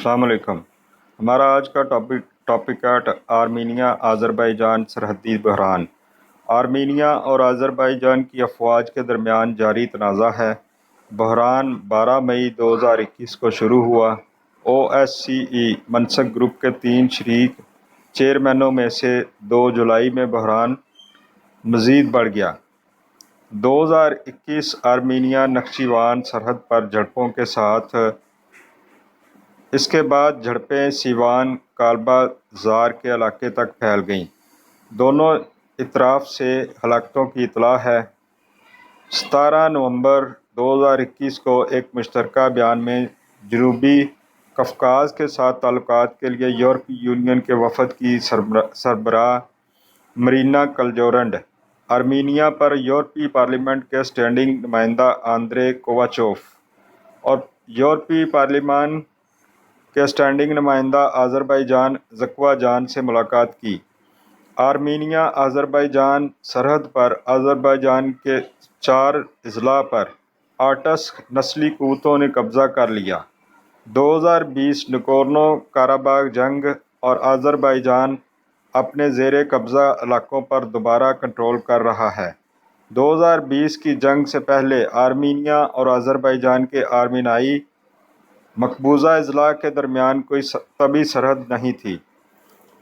अस्सलाम वालेकुम। हमारा आज का टॉपिक है आर्मीनिया आज़रबाईजान सरहदी बहरान। आर्मीनिया और आज़रबाईजान की अफवाज के दरमियान जारी तनाज़ा है। बहरान 12 मई 2021 को शुरू हुआ। OSCE मनसक ग्रुप के 3 शरीक चेयरमैनों में से 2 जुलाई में बहरान मज़ीद बढ़ गया। 2021 आर्मीनिया नक्शीवान सरहद पर झड़पों के साथ इसके बाद झड़पें सीवान कालबा ज़ार के इलाके तक फैल गईं। दोनों इतराफ़ से हलाकतों की इतला है। 17 नवंबर 2021 को एक मुश्तरका बयान में जनूबी कफकाज़ के साथ ताल्लुकात के लिए यूरोपीय यूनियन के वफ़द की सरबराह मरीना कलजोरंड, आर्मीनिया पर यूरोपीय पार्लियामेंट के स्टैंडिंग नुमाइंदा आंद्रे कोवाचोव और यूरोपीय पार्लियामान के स्टैंडिंग नुमाइंदा आज़रबाईजान ज़क्वाजान से मुलाकात की। आर्मीनिया आज़रबाईजान सरहद पर आज़रबाईजान के 4 अज़ला पर आटस नस्ली क़ुव्वतों ने कब्ज़ा कर लिया। 2020 नगोर्नो काराबाग जंग और आज़रबाईजान अपने ज़ेर कब्ज़ा इलाकों पर दोबारा कंट्रोल कर रहा है। 2020 की जंग से पहले आर्मीनिया और आज़रबाईजान के आर्मीनाई मकबूजा अज़ला के दरमियान कोई तबी सरहद नहीं थी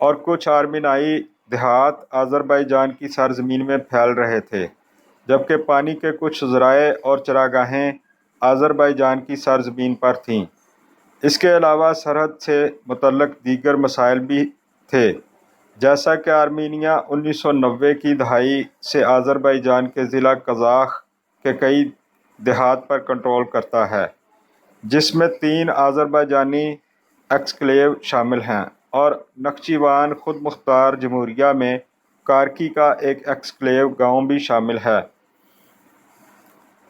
और कुछ आर्मीनाई देहात आज़रबाईजान की सरजमीन में फैल रहे थे, जबकि पानी के कुछ ज़राए और चरागाहें आज़रबाईजान की सरजमीन पर थीं। इसके अलावा सरहद से मुतल्लक दीगर मसाइल भी थे, जैसा कि आर्मीनिया 1990 की दहाई से आज़रबाईजान के ज़िला कज़ाख के कई देहात पर कंट्रोल करता है, जिसमें 3 आज़रबाईजानी एक्सक्लेव शामिल हैं और नक्शीवान खुद मुख्तार जमहूरिया में कारकी का एक एक्सक्लेव गांव भी शामिल है।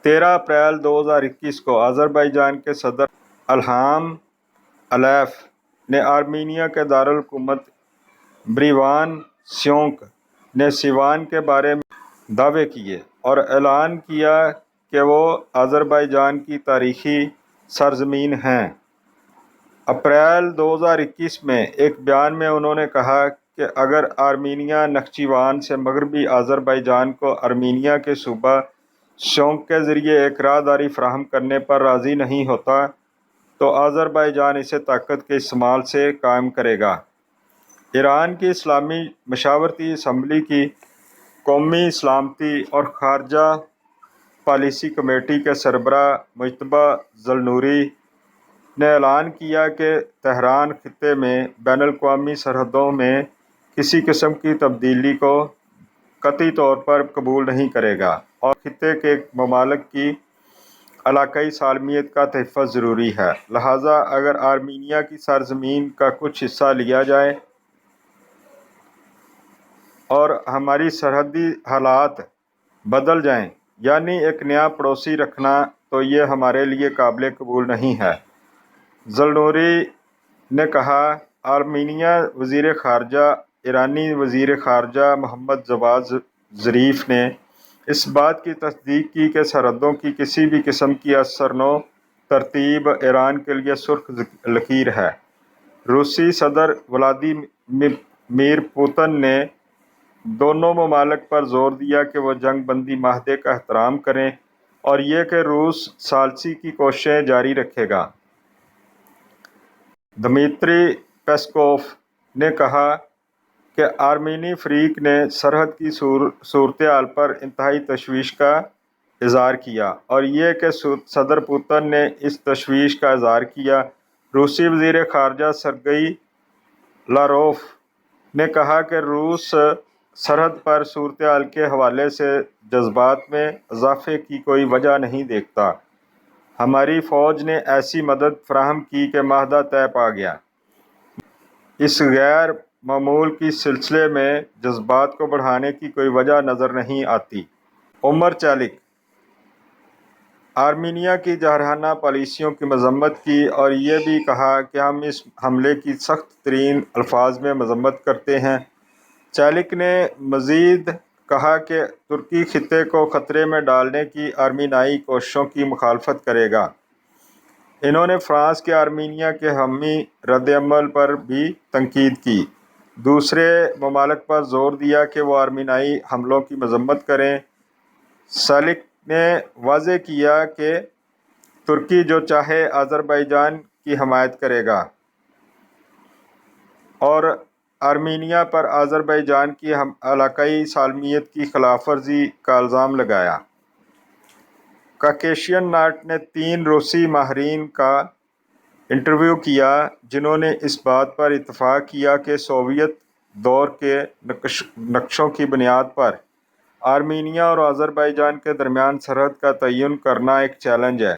13 अप्रैल 2021 को आज़रबाईजान के सदर इल्हाम अलाइव ने आर्मीनिया के दारुल हुकूमत ब्रीवान स्योंक ने सीवान के बारे में दावे किए और ऐलान किया कि वो आज़रबाईजान की तारीख़ी सरजमीन हैं। अप्रैल 2021 में एक बयान में उन्होंने कहा कि अगर आर्मीनिया नक्शीवान से मगरबी आज़रबाईजान को आर्मीनिया के सूबा शौक के ज़रिए एक राहदारी फराहम करने पर राज़ी नहीं होता तो आज़रबाईजान इसे ताकत के इस्तेमाल से कायम करेगा। ईरान की इस्लामी मशावरती असम्बली की कौमी सलामती और खारजा पॉलिसी कमेटी के सरबराह मुज्तबा ज़लनूरी ने ऐलान किया कि तेहरान खित्ते में बैनुल-अक़वामी सरहदों में किसी किस्म की तब्दीली को कतई तौर पर कबूल नहीं करेगा और खित्ते के ममालिक की इलाकाई सालमियत का तहफ़्फ़ुज़ ज़रूरी है। लिहाजा अगर आर्मीनिया की सरजमीन का कुछ हिस्सा लिया जाए और हमारी सरहदी हालात बदल जाएं, यानी एक नया पड़ोसी रखना, तो ये हमारे लिए काबिल कबूल नहीं है। ज़लनूरी ने कहा, आर्मीनिया वज़ीर ख़ारजा ईरानी वज़ीर ख़ारजा मोहम्मद जवाद ज़रीफ़ ने इस बात की तस्दीक की कि सरहदों की किसी भी किस्म की असरनो तरतीब ईरान के लिए सुर्ख लकीर है। रूसी सदर व्लादिमीर पुतिन ने दोनों ममालिक पर जोर दिया कि वह जंग बंदी माहदे का एहतराम करें और ये कि रूस सालसी की कोशिशें जारी रखेगा। दमित्री पेस्कोव ने कहा कि आर्मीनी फ़रीक ने सरहद की सूरत-ए-हाल पर इंतहाई तशवीश का इज़हार किया और ये कि सदर पुतिन ने इस तशवीश का इज़हार किया। रूसी वज़ीर ख़ारजा सरगई लारोफ ने कहा कि रूस सरहद पर सूरत-ए-हाल के हवाले से जज़्बात में इज़ाफ़े की कोई वजह नहीं देखता। हमारी फ़ौज ने ऐसी मदद फराहम की कि माहदा तय पा गया। इस गैर मामूल की सिलसिले में जज्बात को बढ़ाने की कोई वजह नज़र नहीं आती। उमर चालिक आर्मीनिया की जारहाना पॉलिसियों की मज़म्मत की और ये भी कहा कि हम इस हमले की सख्त तरीन अल्फाज में मज़म्मत करते हैं। चालिक ने मज़ीद कहा कि तुर्की खित्ते को ख़तरे में डालने की आर्मीनाई कोशिशों की मुखालफत करेगा। انہوں نے فرانس کے آرمینیا کے حامی رد عمل پر بھی تنقید کی، دوسرے ممالک پر زور دیا کہ وہ آرمینیائی حملوں کی مذمت کریں۔ سالک نے واضح کیا کہ ترکی جو چاہے آذربائیجان کی حمایت کرے گا اور آرمینیا پر آذربائیجان کی علاقائی سالمیت کی خلاف ورزی کا الزام لگایا۔ کاکیشین ناٹ نے 3 روسی ماہرین کا انٹرویو کیا جنہوں نے اس بات پر اتفاق کیا کہ سوویت دور کے نقشوں کی بنیاد پر آرمینیا اور آذربائیجان کے درمیان سرحد کا تعین کرنا ایک چیلنج ہے۔